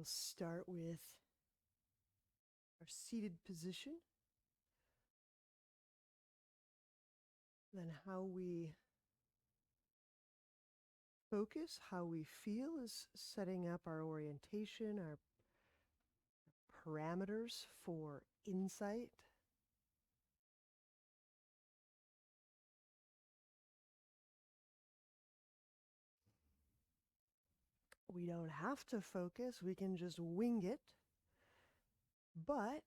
We'll start with our seated position. Then how we focus, how we feel is setting up our orientation, our parameters for insight. We don't have to focus, we can just wing it. But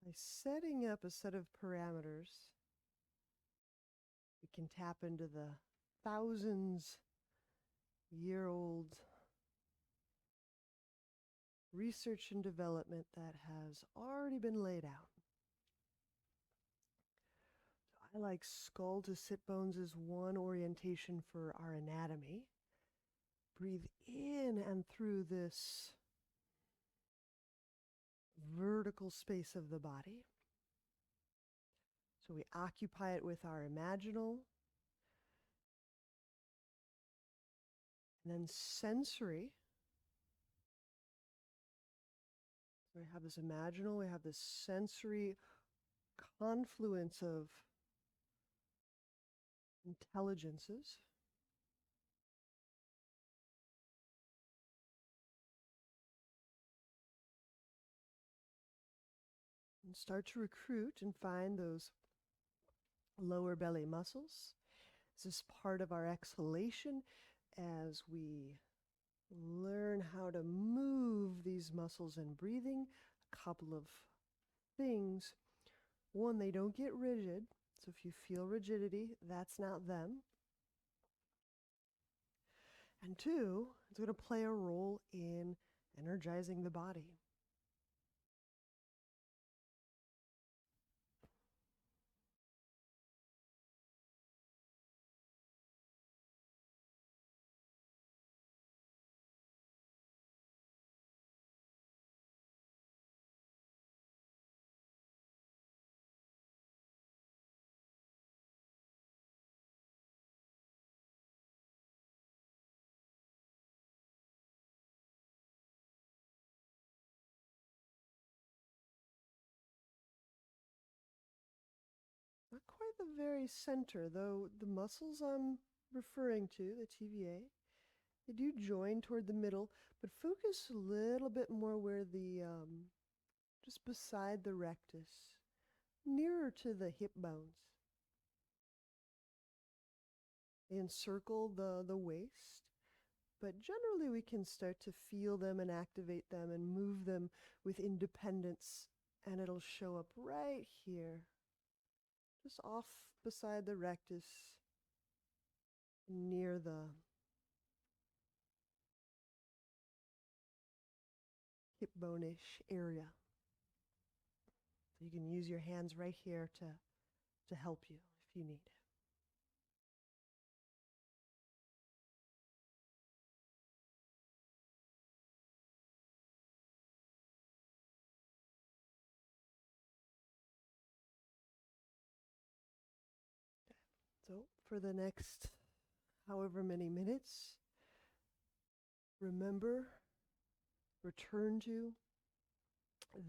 by setting up a set of parameters, we can tap into the thousands-year-old research and development that has already been laid out. I like skull to sit bones as one orientation for our anatomy. Breathe in and through this vertical space of the body. So we occupy it with our imaginal. And then sensory. So we have this imaginal, we have this sensory confluence of intelligences. And start to recruit and find those lower belly muscles. This is part of our exhalation as we learn how to move these muscles in breathing. A couple of things. One, they don't get rigid. So if you feel rigidity, that's not them. And two, it's going to play a role in energizing the body. Not quite the very center, though the muscles I'm referring to, the TVA, they do join toward the middle, but focus a little bit more where the, just beside the rectus, nearer to the hip bones. They encircle the waist, but generally we can start to feel them and activate them and move them with independence, and it'll show up right here. Just off beside the rectus, near the hip bone-ish area. So you can use your hands right here to help you if you need. So for the next however many minutes, remember, return to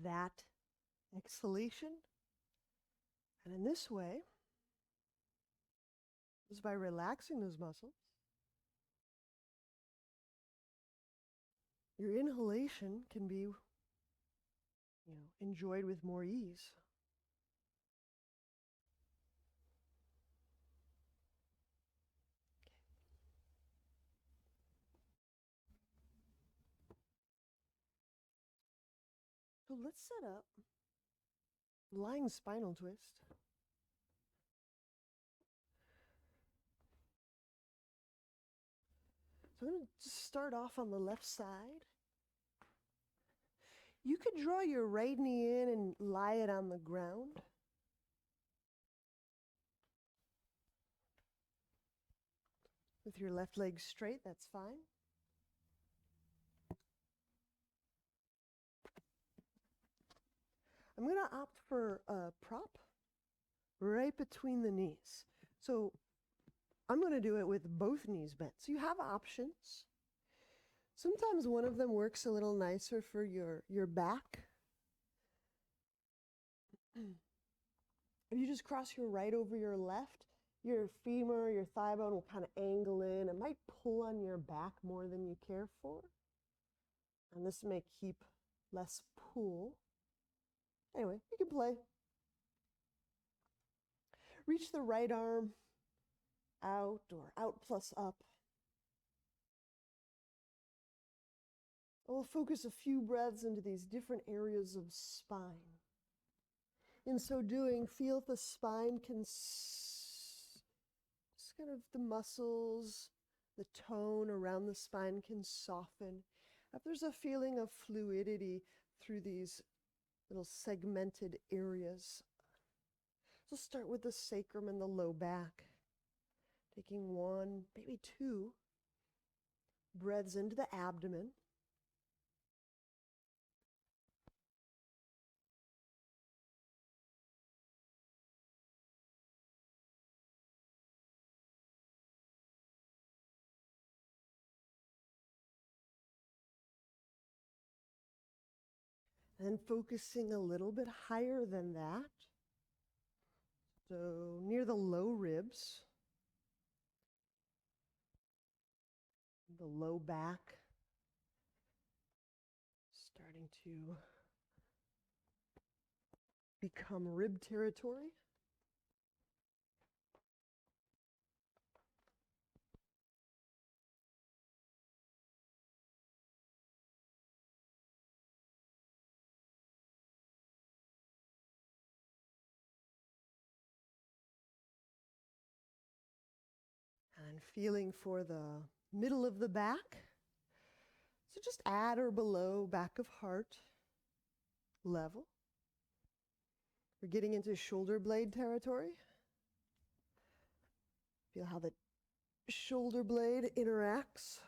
that exhalation. And in this way, just by relaxing those muscles, your inhalation can be, enjoyed with more ease. So let's set up lying spinal twist. So I'm going to start off on the left side. You could draw your right knee in and lie it on the ground. With your left leg straight, that's fine. I'm going to opt for a prop right between the knees. So I'm going to do it with both knees bent. So you have options. Sometimes one of them works a little nicer for your back. If you just cross your right over your left, your femur, your thigh bone will kind of angle in. It might pull on your back more than you care for. And this may keep less pull. Anyway, you can play. Reach the right arm out or out plus up. We'll focus a few breaths into these different areas of spine. In so doing, feel if the spine can just kind of the muscles, the tone around the spine can soften. If there's a feeling of fluidity through these little segmented areas. So start with the sacrum and the low back. Taking one, maybe two breaths into the abdomen. And focusing a little bit higher than that. So near the low ribs, the low back, starting to become rib territory. And feeling for the middle of the back. So just at or below back of heart level. We're getting into shoulder blade territory. Feel how the shoulder blade interacts.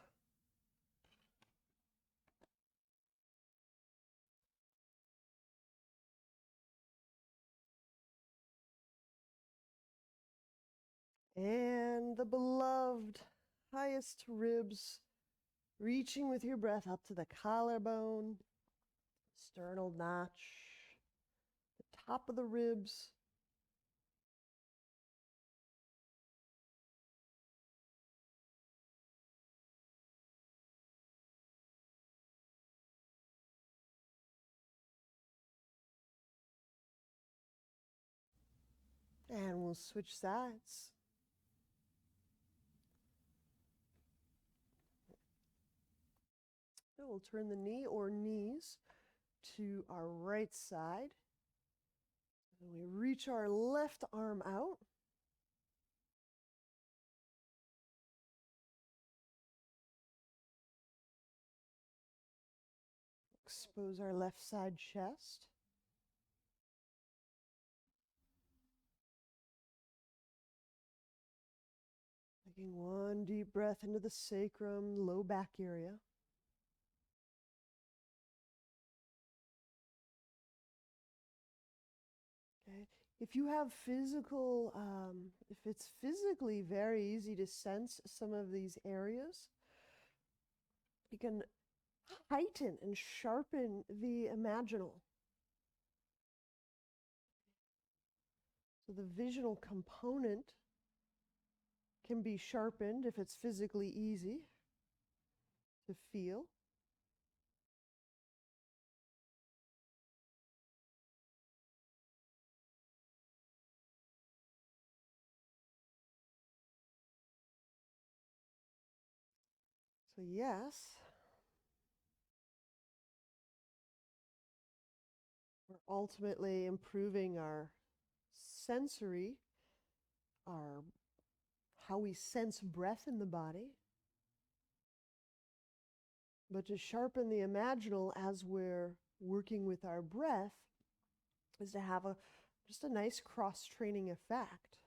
And the beloved highest ribs, reaching with your breath up to the collarbone, sternal notch, the top of the ribs. And we'll switch sides. So we'll turn the knee or knees to our right side. And we reach our left arm out. Expose our left side chest. Taking one deep breath into the sacrum, low back area. Okay. If you have if it's physically very easy to sense some of these areas, you can heighten and sharpen the imaginal. So the visual component can be sharpened if it's physically easy to feel. So yes, we're ultimately improving our sensory, our how we sense breath in the body. But to sharpen the imaginal as we're working with our breath is to have just a nice cross-training effect.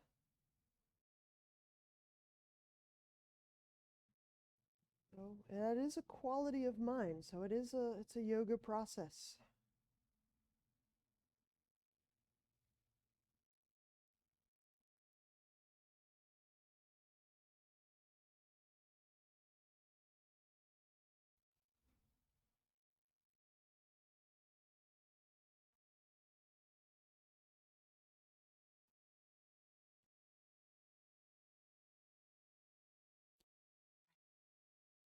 So that is a quality of mind. So it's a yoga process.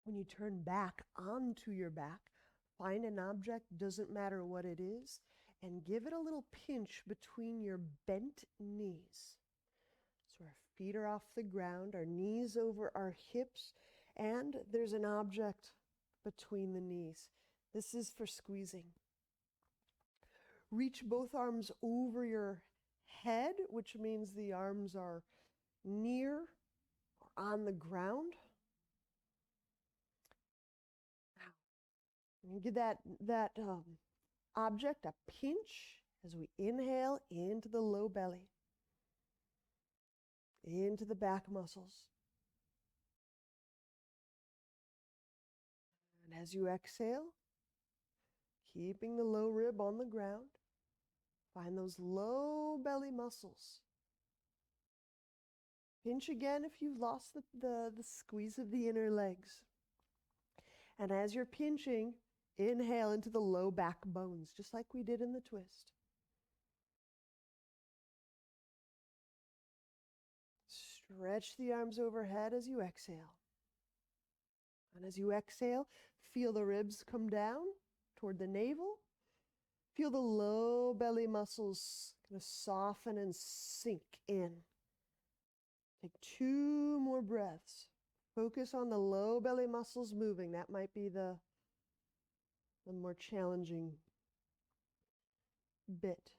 When you turn back onto your back, find an object, doesn't matter what it is, and give it a little pinch between your bent knees. So our feet are off the ground, our knees over our hips, and there's an object between the knees. This is for squeezing. Reach both arms over your head, which means the arms are near or on the ground. And give that object a pinch as we inhale into the low belly, into the back muscles. And as you exhale, keeping the low rib on the ground, find those low belly muscles. Pinch again if you've lost the squeeze of the inner legs. And as you're pinching, inhale into the low back bones, just like we did in the twist. Stretch the arms overhead as you exhale. And as you exhale, feel the ribs come down toward the navel. Feel the low belly muscles kind of soften and sink in. Take 2 more breaths. Focus on the low belly muscles moving. That might be the more challenging bit.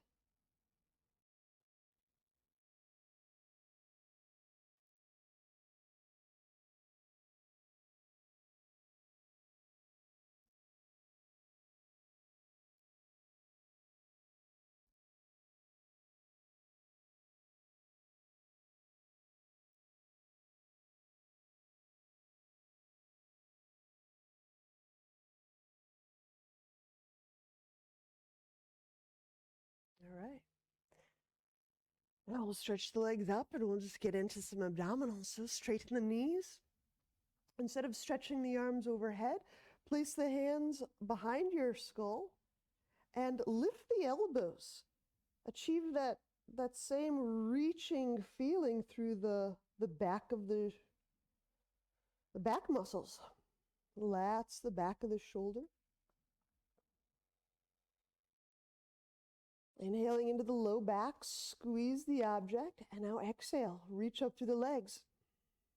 All right. Now we'll stretch the legs up and we'll just get into some abdominals. So straighten the knees. Instead of stretching the arms overhead, place the hands behind your skull and lift the elbows. Achieve that same reaching feeling through the back of the back muscles. Lats, the back of the shoulder. Inhaling into the low back, squeeze the object, and now exhale. Reach up through the legs.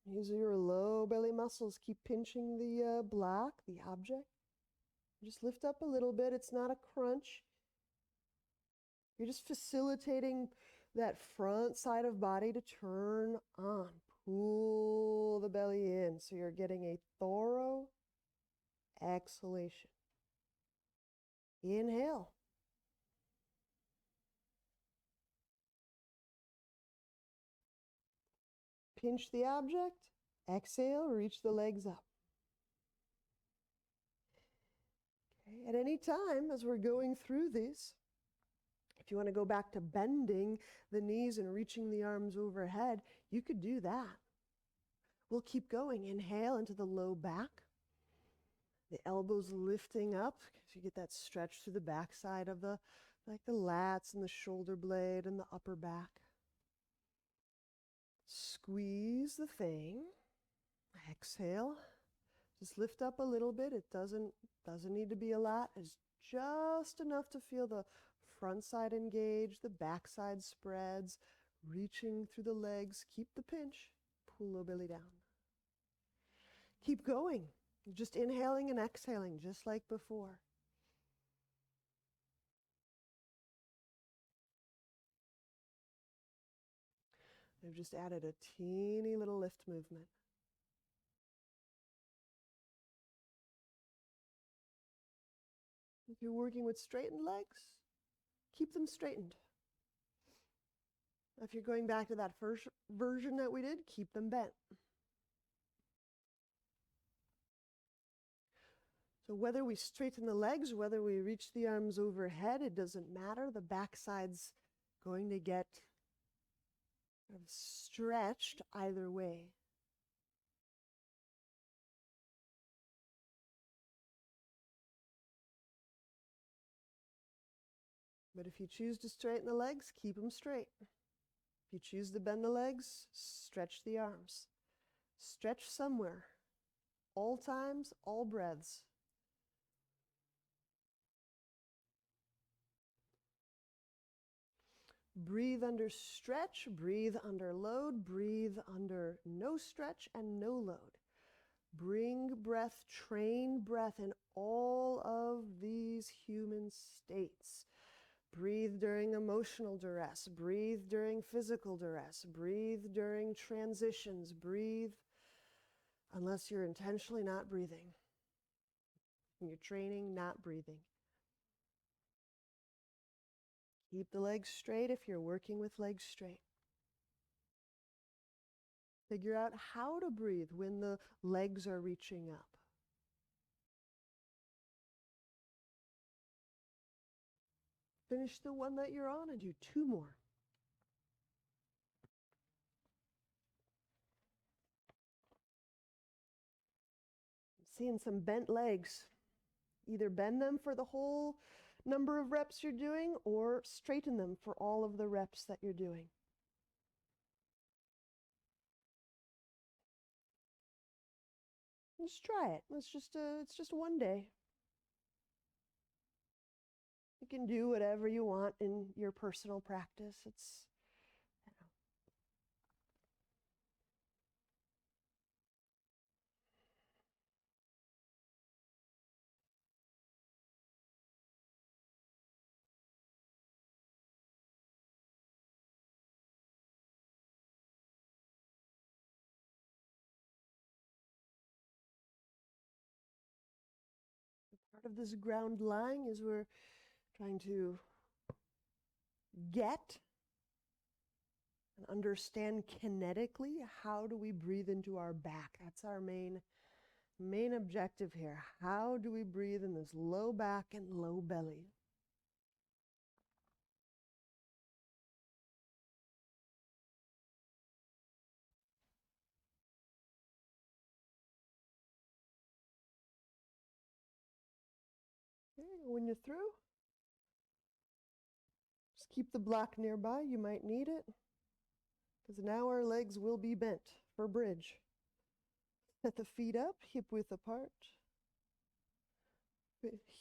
Use your low belly muscles. Keep pinching the block, the object. Just lift up a little bit. It's not a crunch. You're just facilitating that front side of body to turn on. Pull the belly in so you're getting a thorough exhalation. Inhale. Pinch the object. Exhale, reach the legs up. Okay. At any time as we're going through these, if you want to go back to bending the knees and reaching the arms overhead, you could do that. We'll keep going. Inhale into the low back. The elbows lifting up so you get that stretch through the back side of the lats and the shoulder blade and the upper back. Squeeze the thing. Exhale. Just lift up a little bit. It doesn't need to be a lot. It's just enough to feel the front side engaged, the back side spreads, reaching through the legs. Keep the pinch. Pull low belly down. Keep going. Just inhaling and exhaling, just like before. I've just added a teeny little lift movement. If you're working with straightened legs, keep them straightened. If you're going back to that first version that we did, keep them bent. So whether we straighten the legs, whether we reach the arms overhead, it doesn't matter. The backside's going to get stretched either way. But if you choose to straighten the legs, keep them straight. If you choose to bend the legs, stretch the arms. Stretch somewhere all times, all breaths. Breathe under stretch, breathe under load, breathe under no stretch and no load. Bring breath, train breath in all of these human states. Breathe during emotional duress, breathe during physical duress, breathe during transitions, breathe unless you're intentionally not breathing. You're training, not breathing. Keep the legs straight if you're working with legs straight. Figure out how to breathe when the legs are reaching up. Finish the one that you're on and do 2 more. Seeing some bent legs. Either bend them for the whole number of reps you're doing or straighten them for all of the reps that you're doing. Just try it. It's just one day. You can do whatever you want in your personal practice. It's part of this ground lying is we're trying to get and understand kinetically how do we breathe into our back. That's our main objective here. How do we breathe in this low back and low belly? Okay, when you're through, just keep the block nearby. You might need it because now our legs will be bent for bridge. Set the feet up, hip width apart.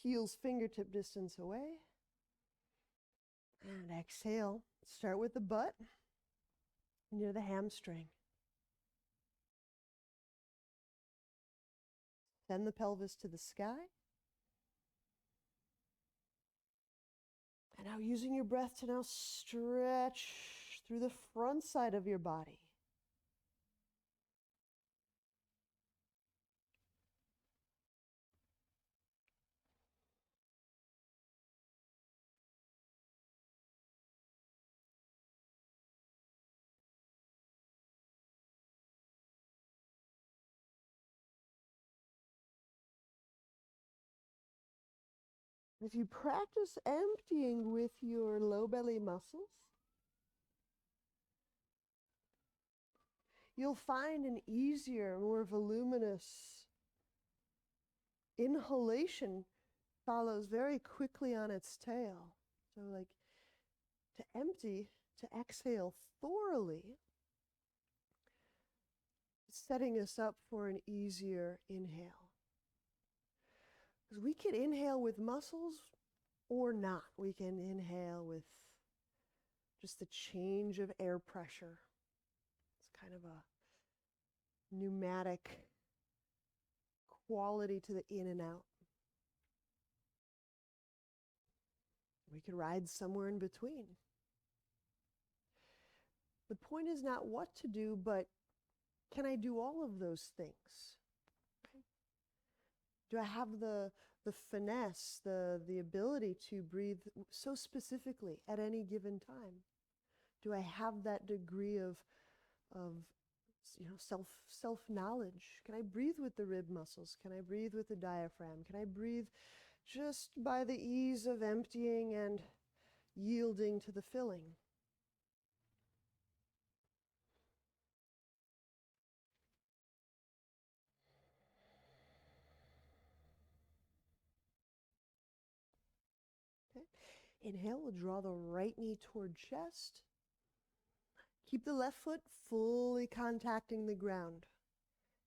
Heels fingertip distance away. And exhale. Start with the butt near the hamstring. Send the pelvis to the sky. And now using your breath to now stretch through the front side of your body. If you practice emptying with your low belly muscles, you'll find an easier, more voluminous inhalation follows very quickly on its tail. So like to empty, to exhale thoroughly, setting us up for an easier inhale. Because we can inhale with muscles or not. We can inhale with just the change of air pressure. It's kind of a pneumatic quality to the in and out. We could ride somewhere in between. The point is not what to do, but can I do all of those things? Okay. Do I have the finesse, the ability to breathe so specifically at any given time? Do I have that degree of self-knowledge? Can I breathe with the rib muscles? Can I breathe with the diaphragm? Can I breathe just by the ease of emptying and yielding to the filling? Okay. Inhale, we'll draw the right knee toward chest. Keep the left foot fully contacting the ground.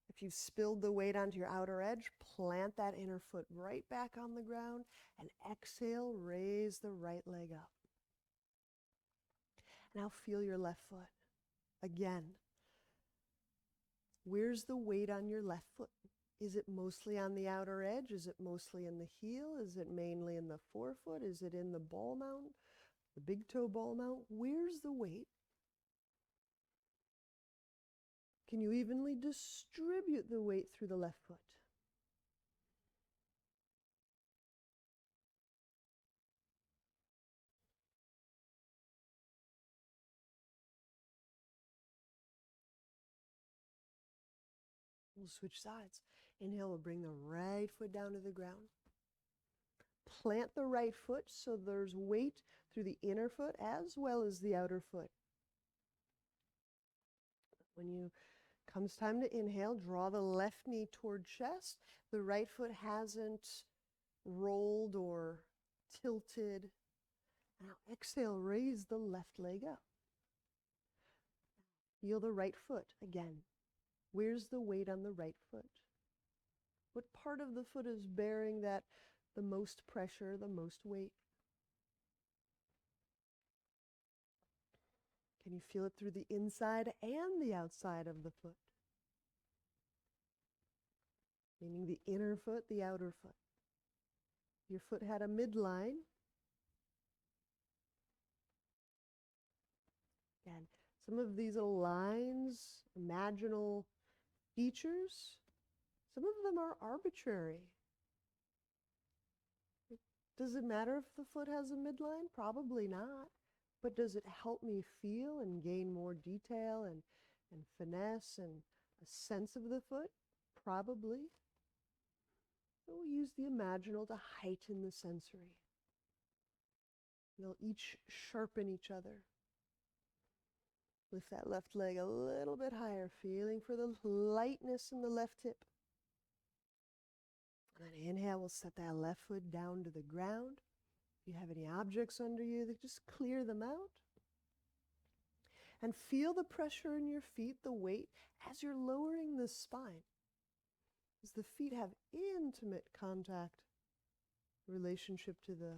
If If you've spilled the weight onto your outer edge, plant that inner foot right back on the ground and exhale, raise the right leg up. Now feel your left foot. Again, where's the weight on your left foot? Is it mostly on the outer edge? Is it mostly in the heel? Is it mainly in the forefoot? Is it in the ball mount, the big toe ball mount? Where's the weight? Can you evenly distribute the weight through the left foot? We'll switch sides. Inhale, we'll bring the right foot down to the ground. Plant the right foot so there's weight through the inner foot as well as the outer foot. When you comes time to inhale, draw the left knee toward chest. The right foot hasn't rolled or tilted. Now exhale, raise the left leg up. Feel the right foot again. Where's the weight on the right foot? What part of the foot is bearing that the most pressure, the most weight? Can you feel it through the inside and the outside of the foot? Meaning the inner foot, the outer foot. Your foot had a midline. Again, some of these little lines, imaginal features, some of them are arbitrary. Does it matter if the foot has a midline? Probably not. But does it help me feel and gain more detail and finesse and a sense of the foot? Probably. We'll use the imaginal to heighten the sensory. They'll each sharpen each other. Lift that left leg a little bit higher, feeling for the lightness in the left hip. And then inhale, we'll set that left foot down to the ground. If you have any objects under you, just clear them out. And feel the pressure in your feet, the weight, as you're lowering the spine. As the feet have intimate contact, relationship to the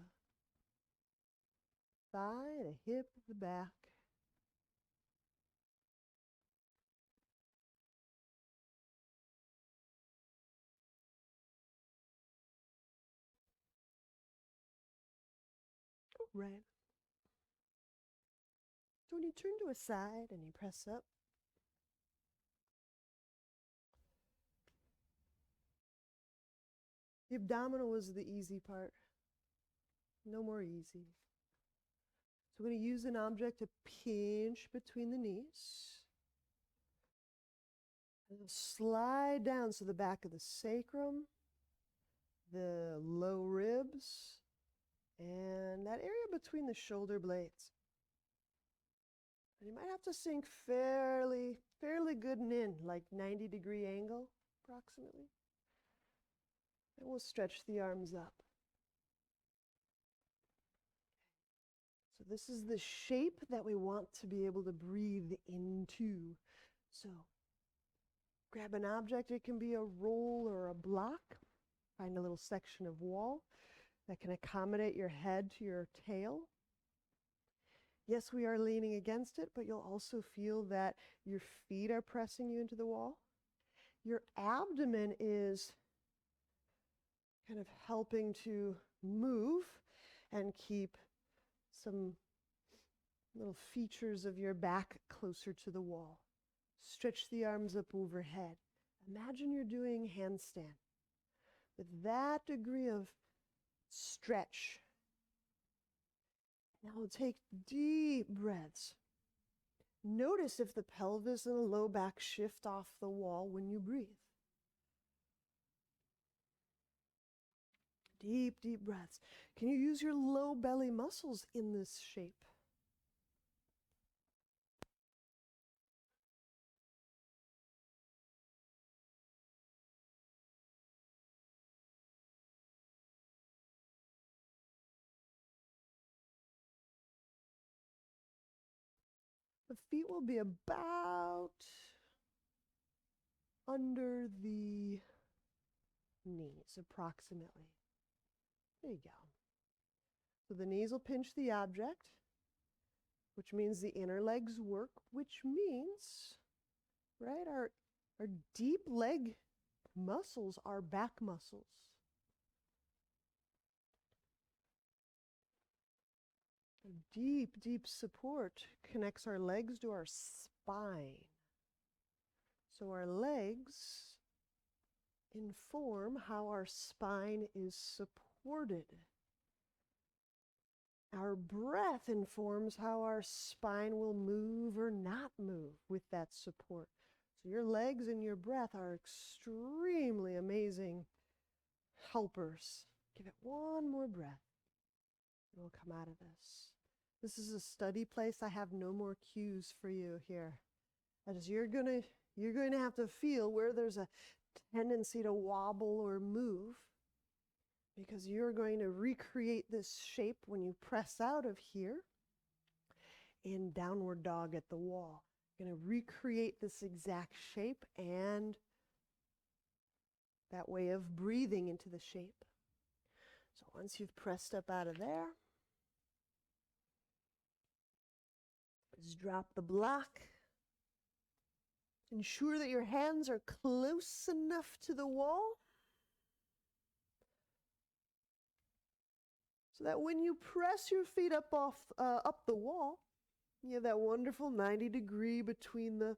thigh, the hip, the back. Right. So when you turn to a side and you press up, the abdominal was the easy part. No more easy. So we're going to use an object to pinch between the knees. And slide down so the back of the sacrum, the low ribs, and that area between the shoulder blades. And you might have to sink fairly good and in, like 90-degree angle, approximately. And we'll stretch the arms up. So this is the shape that we want to be able to breathe into. So grab an object. It can be a roll or a block. Find a little section of wall that can accommodate your head to your tail. Yes, we are leaning against it, but you'll also feel that your feet are pressing you into the wall. Your abdomen is kind of helping to move and keep some little features of your back closer to the wall. Stretch the arms up overhead. Imagine you're doing handstand with that degree of stretch. Now we'll take deep breaths. Notice if the pelvis and the low back shift off the wall when you breathe. Deep, deep breaths. Can you use your low belly muscles in this shape? The feet will be about under the knees, approximately. There you go. So the knees will pinch the object, which means the inner legs work, which means, right, our deep leg muscles are back muscles. Deep, deep support connects our legs to our spine. So our legs inform how our spine is supported. Our breath informs how our spine will move or not move with that support. So your legs and your breath are extremely amazing helpers. Give it one more breath. And we'll come out of this. This is a study place. I have no more cues for you here. As you're going to have to feel where there's a tendency to wobble or move, because you're going to recreate this shape when you press out of here in downward dog at the wall. You're going to recreate this exact shape and that way of breathing into the shape. So once you've pressed up out of there, just drop the block. Ensure that your hands are close enough to the wall so that when you press your feet up the wall, you have that wonderful 90-degree between the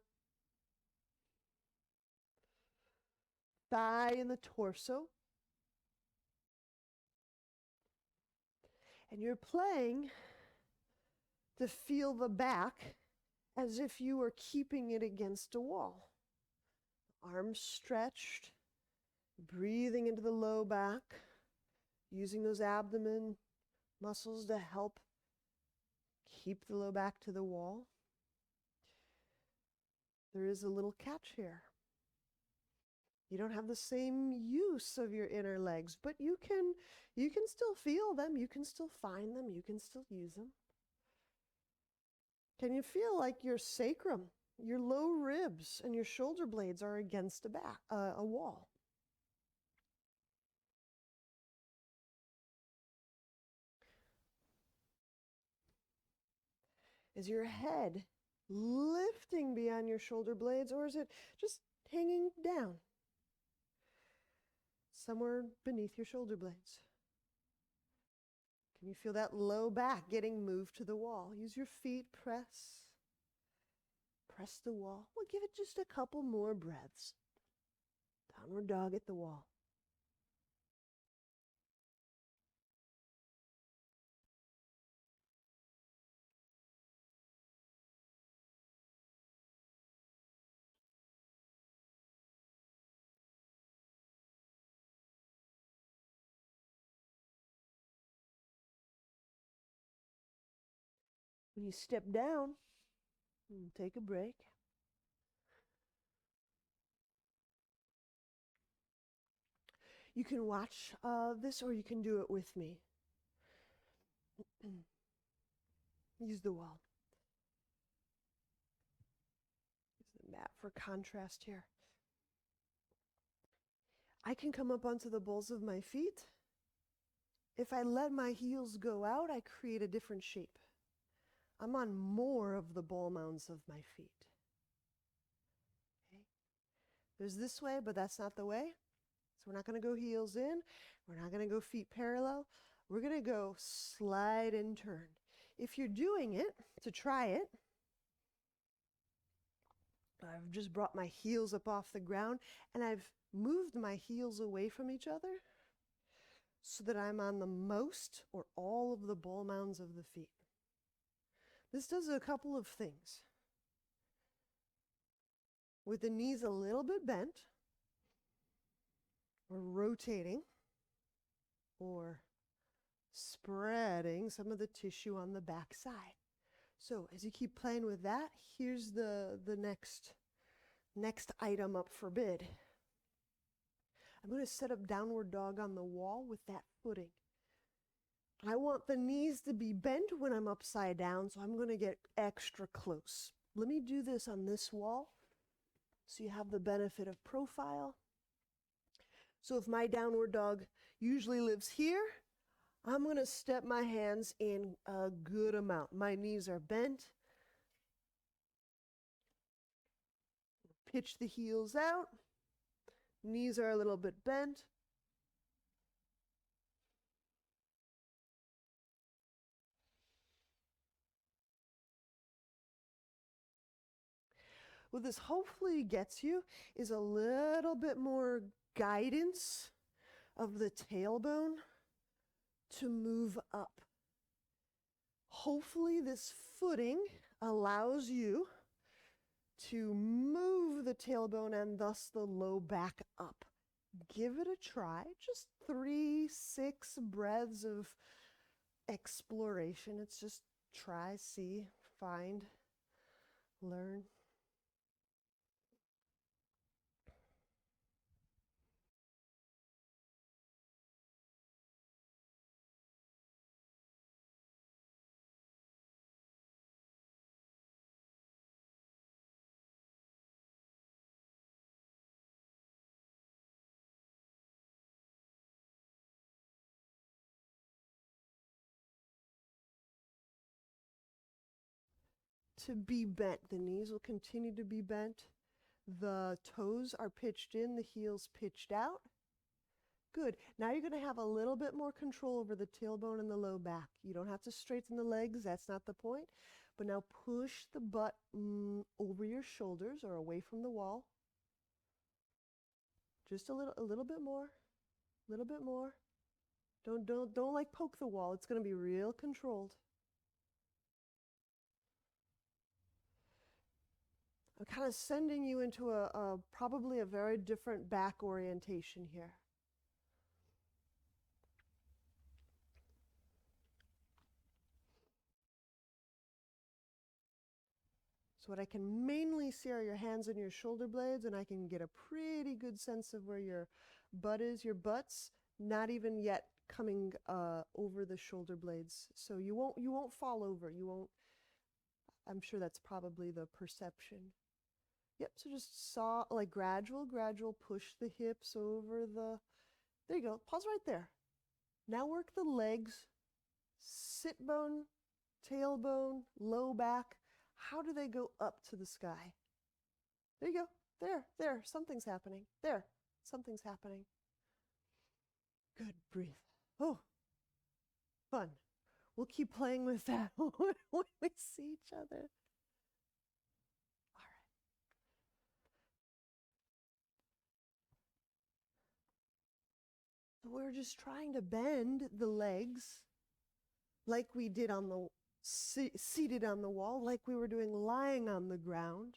thigh and the torso. And you're playing to feel the back as if you were keeping it against a wall. Arms stretched, breathing into the low back, using those abdomen muscles to help keep the low back to the wall. There is a little catch here. You don't have the same use of your inner legs, but you can still feel them, you can still find them, you can still use them. Can you feel like your sacrum, your low ribs, and your shoulder blades are against a wall? Is your head lifting beyond your shoulder blades, or is it just hanging down somewhere beneath your shoulder blades? Can you feel that low back getting moved to the wall? Use your feet, press the wall. We'll give it just a couple more breaths. Downward dog at the wall. When you step down, take a break. You can watch this, or you can do it with me. Use the wall. Use the mat for contrast here. I can come up onto the balls of my feet. If I let my heels go out, I create a different shape. I'm on more of the ball mounds of my feet. Okay. There's this way, but that's not the way. So we're not going to go heels in. We're not going to go feet parallel. We're going to go slide and turn. If you're doing it, to try it, I've just brought my heels up off the ground and I've moved my heels away from each other so that I'm on the most or all of the ball mounds of the feet. This does a couple of things. With the knees a little bit bent, or rotating, or spreading some of the tissue on the back side. So as you keep playing with that, here's the next item up for bid. I'm going to set up downward dog on the wall with that footing. I want the knees to be bent when I'm upside down, so I'm going to get extra close. Let me do this on this wall so you have the benefit of profile. So if my downward dog usually lives here, I'm going to step my hands in a good amount. My knees are bent. Pitch the heels out. Knees are a little bit bent. What this hopefully gets you is a little bit more guidance of the tailbone to move up. Hopefully this footing allows you to move the tailbone and thus the low back up. Give it a try. Just 3-6 breaths of exploration. It's just try, see, find, learn. To be bent. The knees will continue to be bent. The toes are pitched in, the heels pitched out. Good. Now you're going to have a little bit more control over the tailbone and the low back. You don't have to straighten the legs. That's not the point. But now push the butt over your shoulders or away from the wall. Just a little bit more. A little bit more. Don't like poke the wall. It's going to be real controlled. I'm kind of sending you into probably a very different back orientation here. So what I can mainly see are your hands and your shoulder blades, and I can get a pretty good sense of where your butt is. Your butt's not even yet coming over the shoulder blades, so you won't fall over. You won't. I'm sure that's probably the perception. Yep. So just gradual push the hips over the. There you go. Pause right there. Now work the legs, sit bone, tailbone, low back. How do they go up to the sky? There you go. There. Something's happening. There. Something's happening. Good. Breathe. Oh, fun. We'll keep playing with that when we see each other. All right. So we're just trying to bend the legs like we did on the seated on the wall, like we were doing lying on the ground.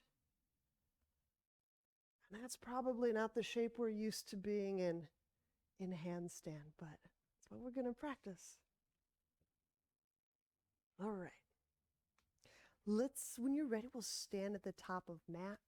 And that's probably not the shape we're used to being in handstand, but that's what we're going to practice. All right. When you're ready, we'll stand at the top of mat.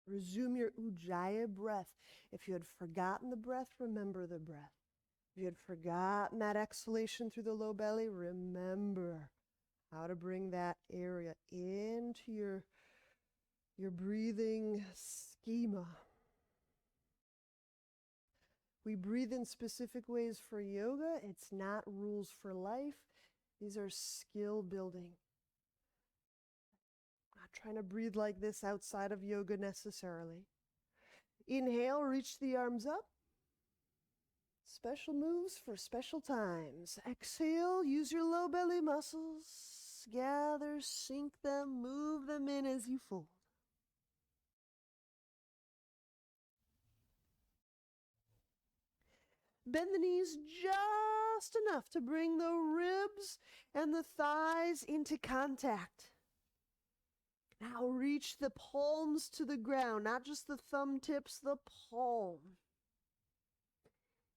Resume your Ujjayi breath. If you had forgotten the breath, remember the breath. If you had forgotten that exhalation through the low belly, remember how to bring that area into your breathing schema. We breathe in specific ways for yoga. It's not rules for life. These are skill building. Not trying to breathe like this outside of yoga necessarily. Inhale, reach the arms up. Special moves for special times. Exhale, use your low belly muscles. Gather, sink them, move them in as you fold. Bend the knees just enough to bring the ribs and the thighs into contact. Now reach the palms to the ground, not just the thumb tips, the palm.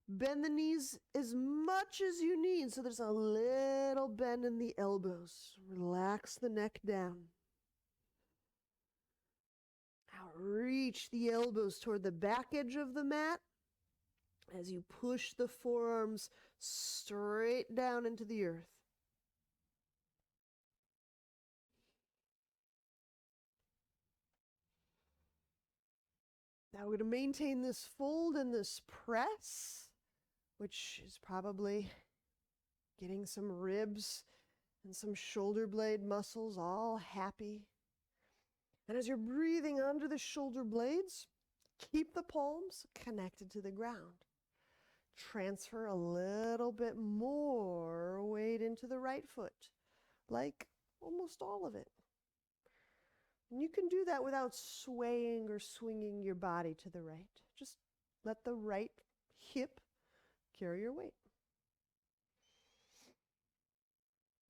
Bend the knees as much as you need so there's a little bend in the elbows. Relax the neck down. Reach the elbows toward the back edge of the mat as you push the forearms straight down into the earth. Now we're going to maintain this fold and this press, which is probably getting some ribs and some shoulder blade muscles all happy. And as you're breathing under the shoulder blades, keep the palms connected to the ground. Transfer a little bit more weight into the right foot, like almost all of it. And you can do that without swaying or swinging your body to the right. Just let the right hip carry your weight.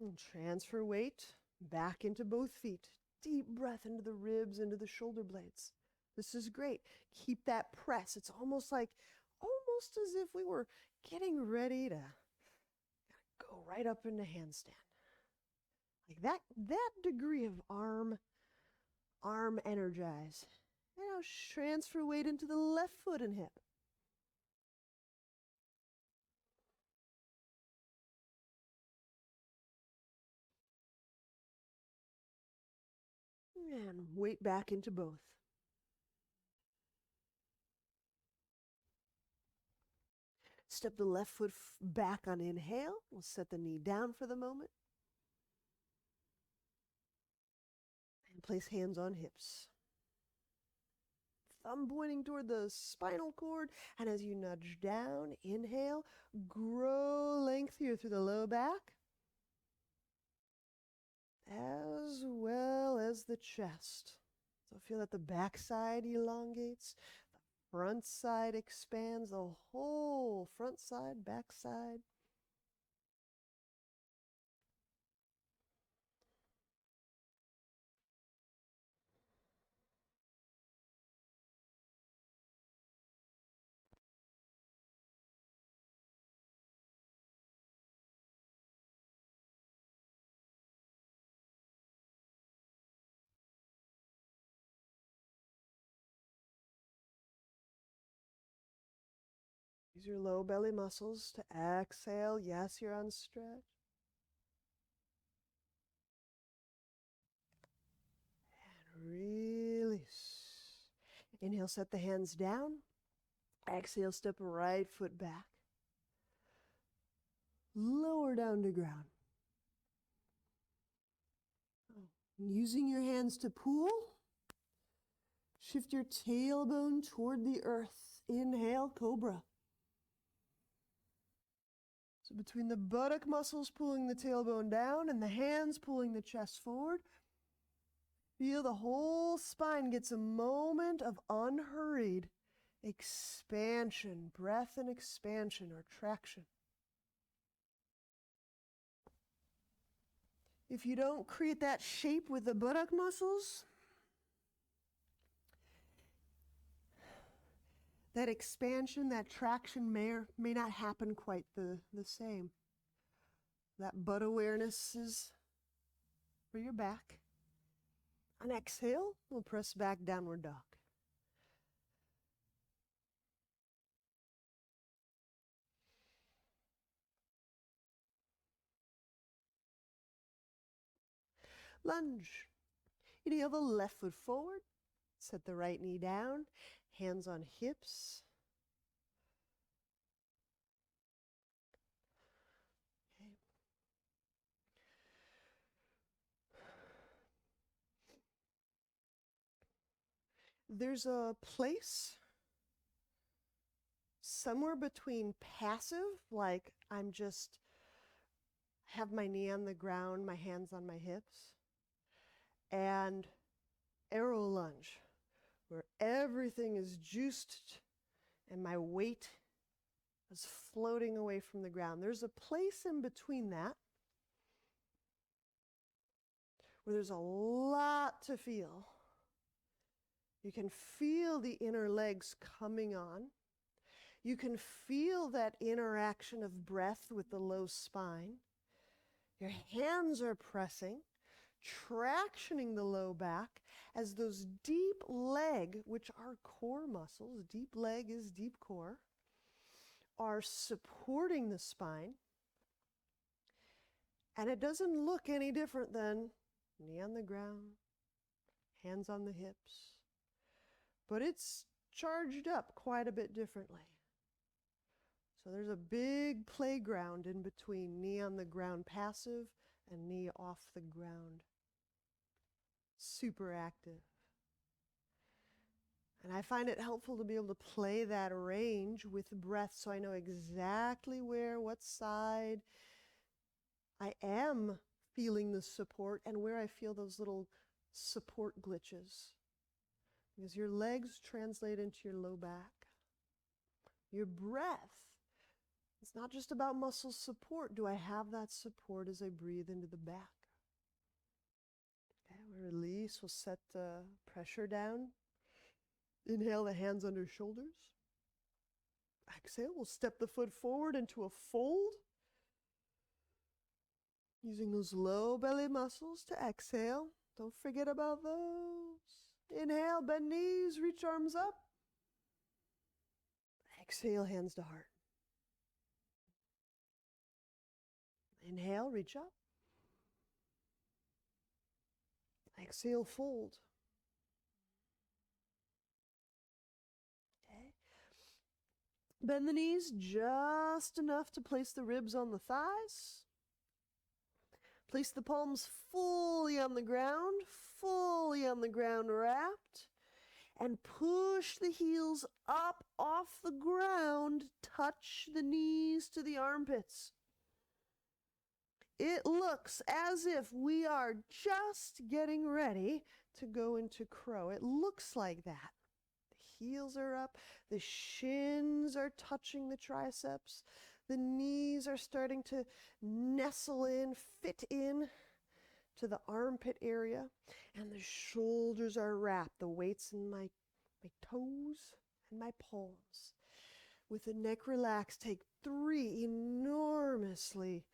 And transfer weight back into both feet. Deep breath into the ribs, into the shoulder blades. This is great. Keep that press. It's almost as if we were getting ready to go right up into handstand. Like that degree of arm energize. And now transfer weight into the left foot and hip. And weight back into both. Step the left foot back on inhale. We'll set the knee down for the moment. And place hands on hips. Thumb pointing toward the spinal cord. And as you nudge down, inhale, grow length here through the low back, as well as the chest. So feel that the back side elongates, the front side expands, the whole front side, back side. Use your low belly muscles to exhale. Yes, you're on stretch. And release. Inhale, set the hands down. Exhale, step right foot back. Lower down to ground. Using your hands to pull, shift your tailbone toward the earth. Inhale, cobra. So between the buttock muscles pulling the tailbone down and the hands pulling the chest forward, feel the whole spine gets a moment of unhurried expansion, breath and expansion or traction. If you don't create that shape with the buttock muscles, that expansion, that traction may or may not happen quite the same. That butt awareness is for your back. On exhale, we'll press back, downward dog. Lunge. Inhale the left foot forward. Set the right knee down. Hands on hips. Okay. There's a place somewhere between passive, like I'm just have my knee on the ground, my hands on my hips, and arrow lunge, where everything is juiced and my weight is floating away from the ground. There's a place in between that where there's a lot to feel. You can feel the inner legs coming on. You can feel that interaction of breath with the low spine. Your hands are pressing. tractioning the low back as those deep leg, which are core muscles, deep leg is deep core, are supporting the spine. And it doesn't look any different than knee on the ground, hands on the hips, but it's charged up quite a bit differently. So there's a big playground in between knee on the ground passive and knee off the ground super active. And I find it helpful to be able to play that range with breath so I know exactly where, what side I am feeling the support and where I feel those little support glitches. Because your legs translate into your low back. Your breath, it's not just about muscle support. Do I have that support as I breathe into the back? Okay, we release, we'll set the pressure down. Inhale, the hands under shoulders. Exhale, we'll step the foot forward into a fold. Using those low belly muscles to exhale. Don't forget about those. Inhale, bend knees, reach arms up. Exhale, hands to heart. Inhale, reach up. Exhale, fold. Okay. Bend the knees just enough to place the ribs on the thighs. Place the palms fully on the ground wrapped, and push the heels up off the ground, touch the knees to the armpits. It looks as if we are just getting ready to go into crow. It looks like that. The heels are up, the shins are touching the triceps, the knees are starting to nestle in, fit in to the armpit area, and the shoulders are wrapped, the weights in my toes and my palms. With the neck relaxed, take 3 enormously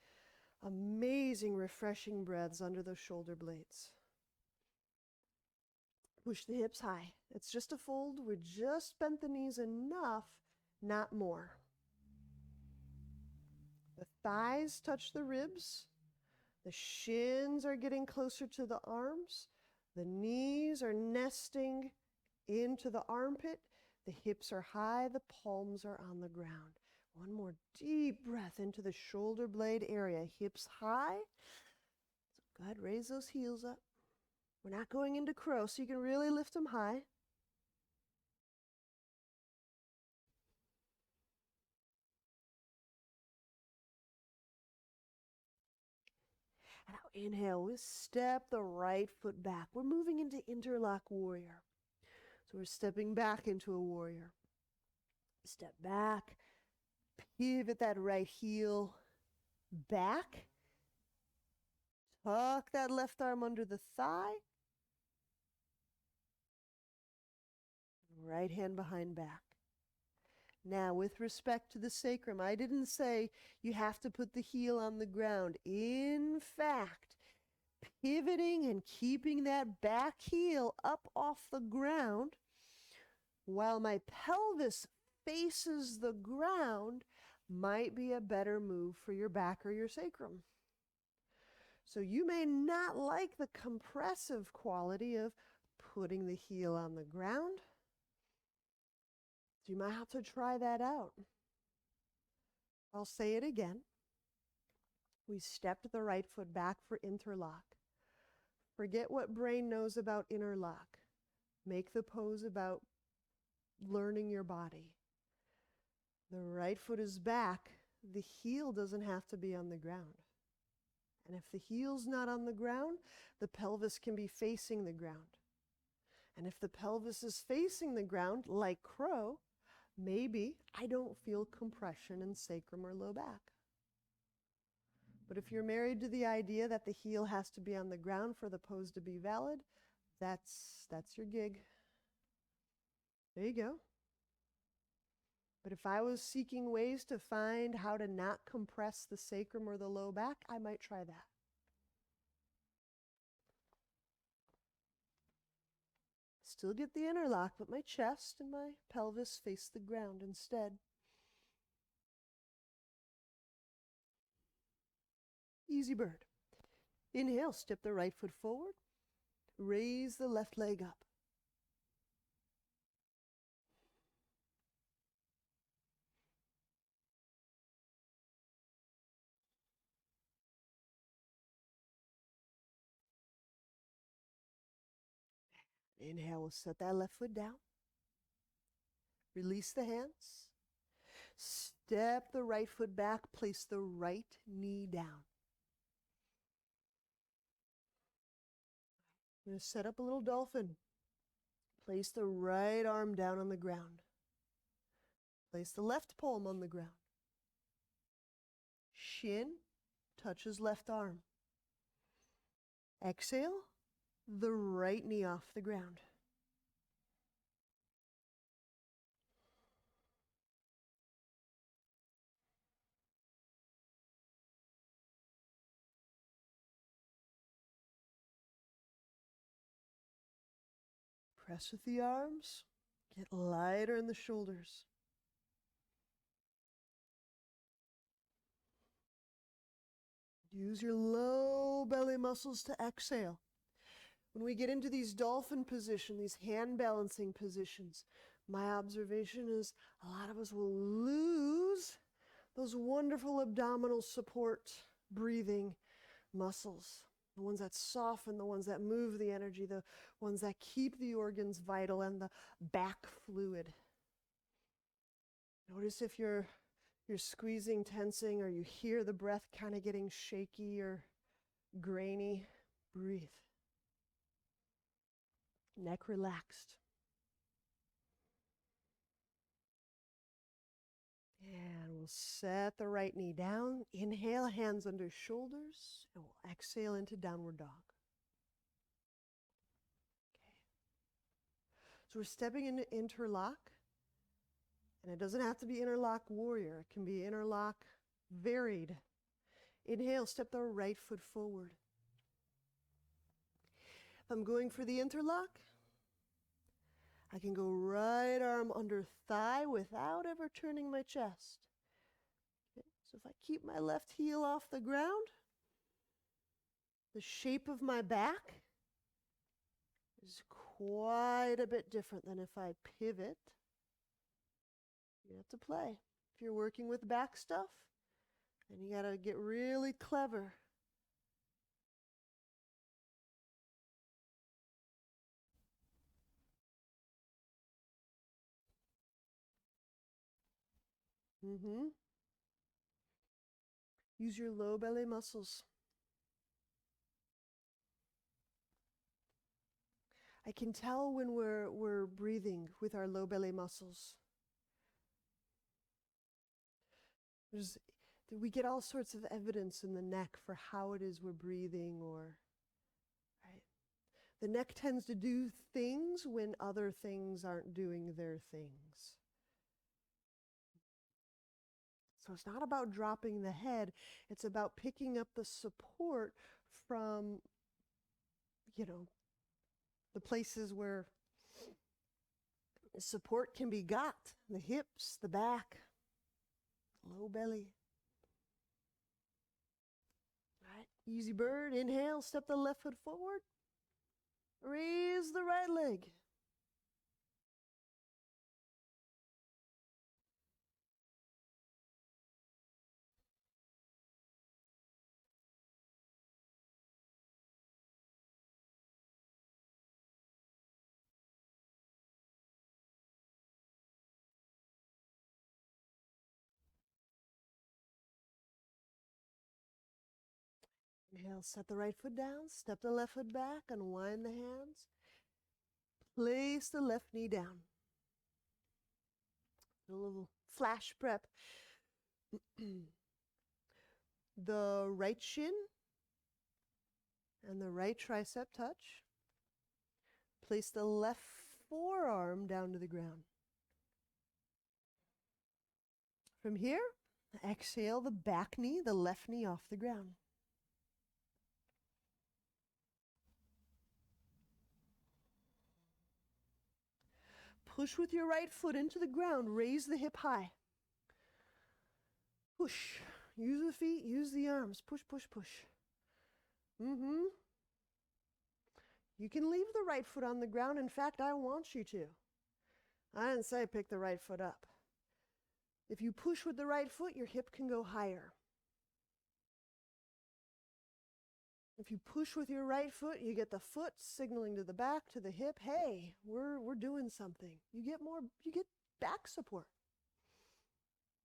amazing, refreshing breaths under those shoulder blades. Push the hips high. It's just a fold. We just bent the knees enough, not more. The thighs touch the ribs. The shins are getting closer to the arms. The knees are nesting into the armpit. The hips are high. The palms are on the ground. One more deep breath into the shoulder blade area. Hips high. So good. Raise those heels up. We're not going into crow, so you can really lift them high. And now inhale, we step the right foot back. We're moving into interlock warrior. So we're stepping back into a warrior. Step back, pivot that right heel back. Tuck that left arm under the thigh. Right hand behind back. Now, with respect to the sacrum, I didn't say you have to put the heel on the ground. In fact, pivoting and keeping that back heel up off the ground while my pelvis faces the ground might be a better move for your back or your sacrum. So you may not like the compressive quality of putting the heel on the ground. So you might have to try that out. I'll say it again. We stepped the right foot back for interlock. Forget what brain knows about interlock. Make the pose about learning your body. The right foot is back. The heel doesn't have to be on the ground. And if the heel's not on the ground, the pelvis can be facing the ground. And if the pelvis is facing the ground, like crow, maybe I don't feel compression in sacrum or low back. But if you're married to the idea that the heel has to be on the ground for the pose to be valid, that's your gig. There you go. But if I was seeking ways to find how to not compress the sacrum or the low back, I might try that. Still get the interlock, but my chest and my pelvis face the ground instead. Easy bird. Inhale, step the right foot forward. Raise the left leg up. Inhale, we'll set that left foot down. Release the hands. Step the right foot back. Place the right knee down. I'm going to set up a little dolphin. Place the right arm down on the ground. Place the left palm on the ground. Shin touches left arm. Exhale, the right knee off the ground. Press with the arms. Get lighter in the shoulders. Use your low belly muscles to exhale. When we get into these dolphin positions, these hand balancing positions, my observation is a lot of us will lose those wonderful abdominal support breathing muscles. The ones that soften, the ones that move the energy, the ones that keep the organs vital and the back fluid. Notice if you're squeezing, tensing, or you hear the breath kind of getting shaky or grainy, breathe. Neck relaxed. And we'll set the right knee down. Inhale, hands under shoulders, and we'll exhale into downward dog. Okay. So we're stepping into interlock. And it doesn't have to be interlock warrior. It can be interlock varied. Inhale, step the right foot forward. If I'm going for the interlock, I can go right arm under thigh without ever turning my chest. Okay. So if I keep my left heel off the ground, the shape of my back is quite a bit different than if I pivot. You have to play. If you're working with back stuff, then you got to get really clever. Use your low belly muscles. I can tell when we're breathing with our low belly muscles. We get all sorts of evidence in the neck for how it is we're breathing, or right? The neck tends to do things when other things aren't doing their things. So it's not about dropping the head, it's about picking up the support from, the places where support can be got, the hips, the back, low belly. Right, easy bird, inhale, step the left foot forward, raise the right leg. Inhale, set the right foot down, step the left foot back, unwind the hands. Place the left knee down. A little flash prep. The right shin and the right tricep touch. Place the left forearm down to the ground. From here, exhale the back knee, the left knee off the ground. Push with your right foot into the ground. Raise the hip high. Push. Use the feet, use the arms. Push, push, push. Mm-hmm. You can leave the right foot on the ground. In fact, I want you to. I didn't say pick the right foot up. If you push with the right foot, your hip can go higher. If you push with your right foot, you get the foot signaling to the back, to the hip, hey, we're doing something. You get back support.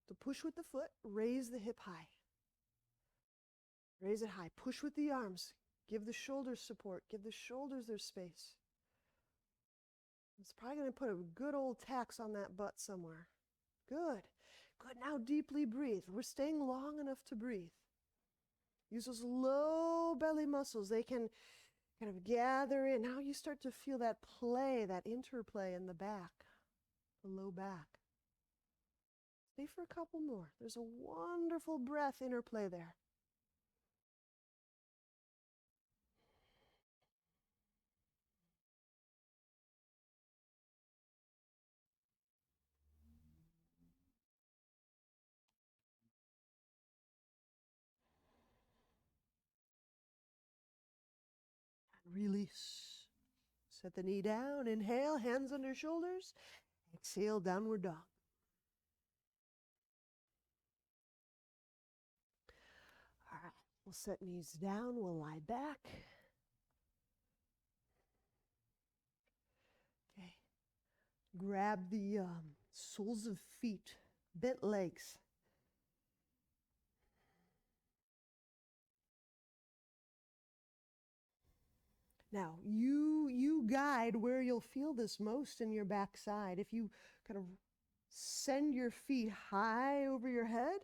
So push with the foot, raise the hip high. Raise it high. Push with the arms. Give the shoulders support. Give the shoulders their space. It's probably going to put a good old tax on that butt somewhere. Good. Good. Now deeply breathe. We're staying long enough to breathe. Use those low belly muscles. They can kind of gather in. Now you start to feel that play, that interplay in the back, the low back. Stay for a couple more. There's a wonderful breath interplay there. Release. Set the knee down. Inhale, hands under shoulders. Exhale, downward dog. All right, we'll set knees down. We'll lie back. Okay. Grab the soles of feet, bent legs. Now, you guide where you'll feel this most in your backside. If you kind of send your feet high over your head,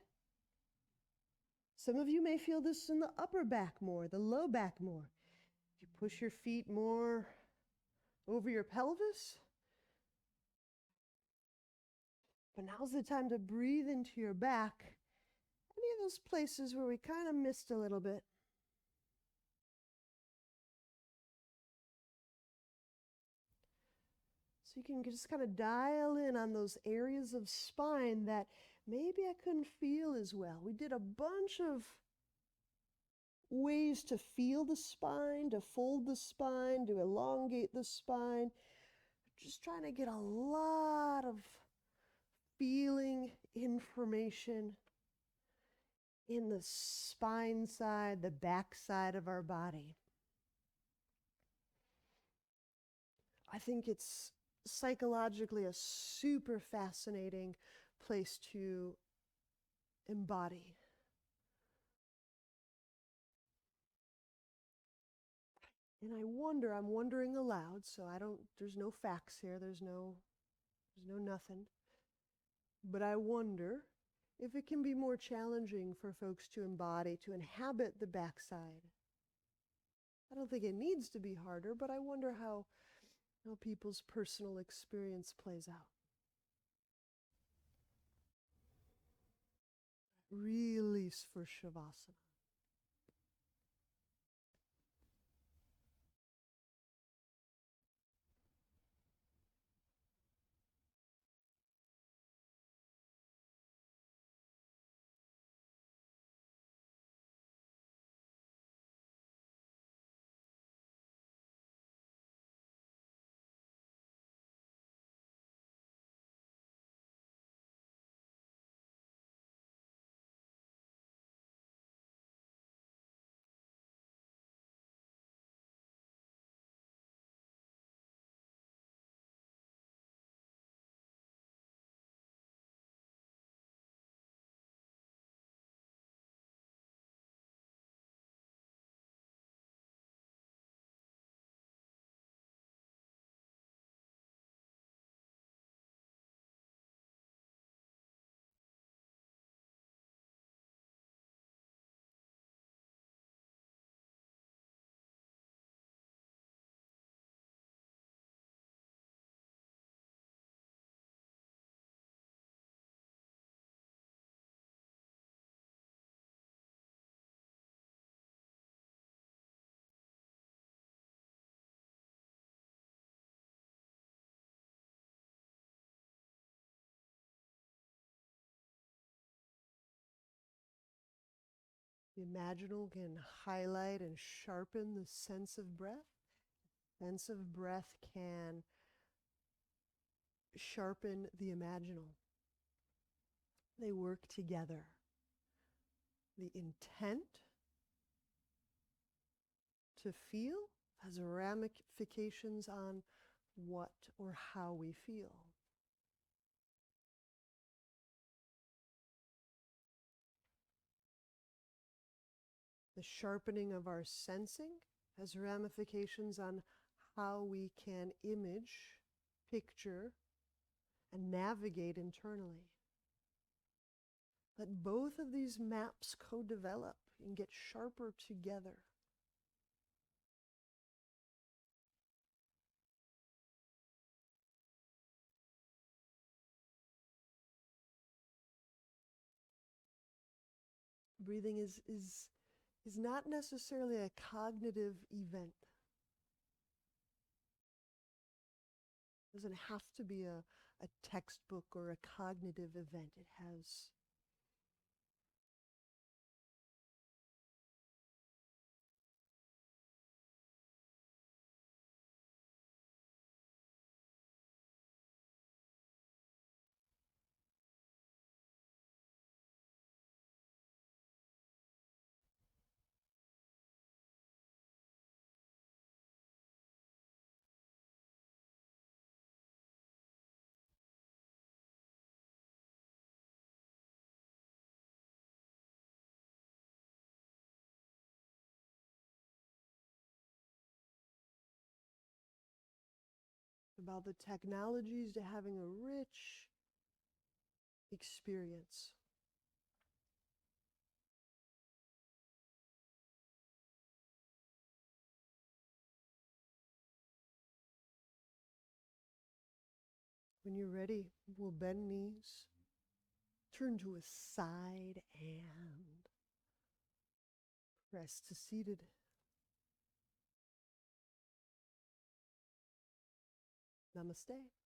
some of you may feel this in the upper back more, the low back more. If you push your feet more over your pelvis, but now's the time to breathe into your back. Any of those places where we kind of missed a little bit. So you can just kind of dial in on those areas of spine that maybe I couldn't feel as well. We did a bunch of ways to feel the spine, to fold the spine, to elongate the spine. Just trying to get a lot of feeling information in the spine side, the back side of our body. I think it's psychologically a super fascinating place to embody. And I'm wondering aloud, so there's no facts here, there's no nothing. But I wonder if it can be more challenging for folks to embody, to inhabit the backside. I don't think it needs to be harder, but I wonder how people's personal experience plays out. Release for Shavasana. The imaginal can highlight and sharpen the sense of breath. Sense of breath can sharpen the imaginal. They work together. The intent to feel has ramifications on what or how we feel. The sharpening of our sensing has ramifications on how we can image, picture, and navigate internally. Let both of these maps co-develop and get sharper together. Breathing is not necessarily a cognitive event. It doesn't have to be a textbook or a cognitive event. It has about the technologies to having a rich experience. When you're ready, we'll bend knees, turn to a side and press to seated. Namaste.